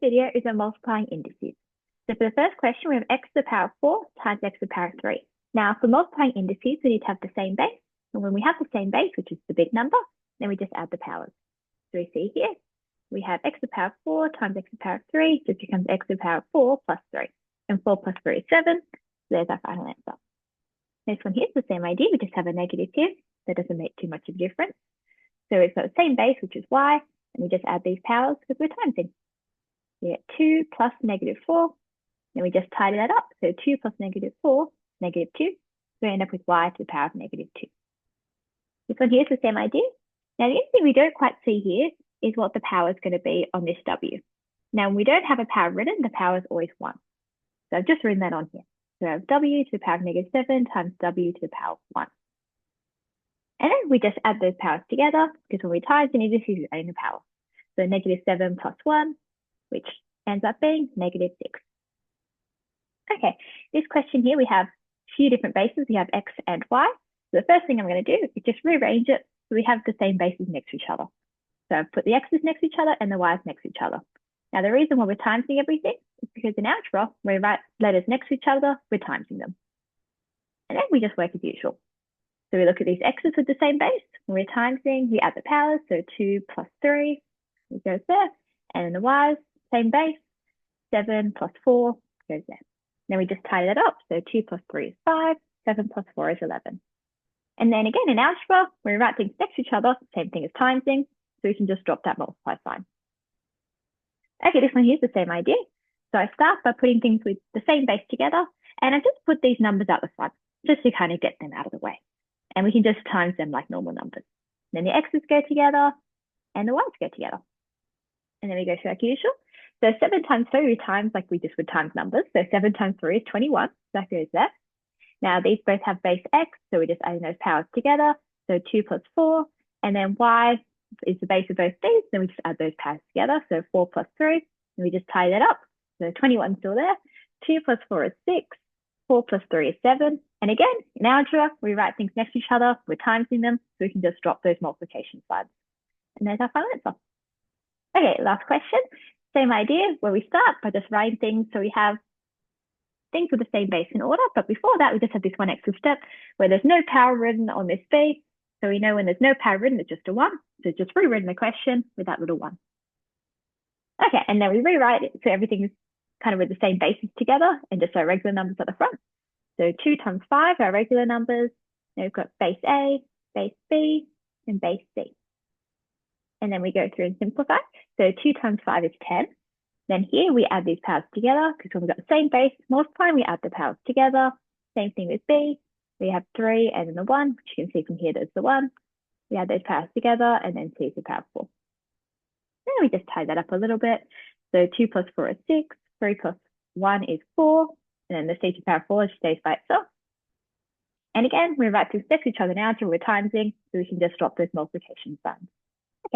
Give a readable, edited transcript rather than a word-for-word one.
video is on multiplying indices. So for the first question, we have x to the power of 4 times x to the power of 3. Now, for multiplying indices, we need to have the same base. And when we have the same base, which is the big number, then we just add the powers. So we see here, we have x to the power of 4 times x to the power of 3, just becomes x to the power of 4 plus 3. And 4 plus 3 is 7. So there's our final answer. This one here is the same idea. We just have a negative here. That doesn't make too much of a difference. So we've got the same base, which is y, and we just add these powers because we're timesing. We get 2 plus negative 4. Then we just tidy that up. So 2 plus negative 4, negative 2. So we end up with y to the power of negative 2. This one here is the same idea. Now, the only thing we don't quite see here is what the power is going to be on this w. Now, when we don't have a power written, the power is always 1. So I've just written that on here. So I have w to the power of negative 7 times w to the power of 1. And then we just add those powers together, because when we times an indices, we're adding the power. So negative 7 plus 1, which ends up being negative 6. Okay, this question here, we have a few different bases. We have x and y. So the first thing I'm going to do is just rearrange it so we have the same bases next to each other. So I've put the x's next to each other and the y's next to each other. Now, the reason why we're timesing everything is because in algebra, when we write letters next to each other, we're timesing them. And then we just work as usual. So we look at these x's with the same base. When we're timesing, we add the powers. So 2 plus 3 goes there. And then the y's, same base. 7 plus 4 goes there. Then we just tidy that up. So 2 plus 3 is 5. 7 plus 4 is 11. And then again, in algebra, when we write things next to each other, same thing as timesing. So we can just drop that multiply sign. Okay, this one here's the same idea. So I start by putting things with the same base together. And I just put these numbers out the front, just to kind of get them out of the way. And we can just times them like normal numbers. Then the x's go together and the y's go together. And then we go through like usual. So 7 times 3 we times like we just would times numbers. So 7 times 3 is 21. So that goes there. Now these both have base x, so we're just adding those powers together. So 2 plus 4, and then y is the base of both these. Then we just add those powers together. So 4 plus 3, and we just tie that up. So 21 is still there. 2 plus 4 is 6. 4 plus 3 is 7. And again, in algebra, we write things next to each other. We're timesing them, so we can just drop those multiplication signs. And there's our final answer. Okay, last question. Same idea, where we start by just writing things. So we have things with the same base in order. But before that, we just have this one extra step where there's no power written on this base. So we know when there's no power written, it's just a 1. So just rewritten the question with that little 1. Okay, and then we rewrite it so everything's kind of with the same bases together and just our regular numbers at the front. So 2 times 5 are regular numbers. Then we've got base A, base B, and base C. And then we go through and simplify. So 2 times 5 is 10. Then here we add these powers together because when we've got the same base, multiplying, we add the powers together. Same thing with B. We have 3 and then the 1, which you can see from here, there's the 1. We add those powers together and then C is the power of 4. Then we just tie that up a little bit. So 2 plus 4 is 6. 3 plus 1 is 4. And then the C to the power of 4 just stays by itself. And again, we write things next to each other now until we're timesing, so we can just drop those multiplication signs.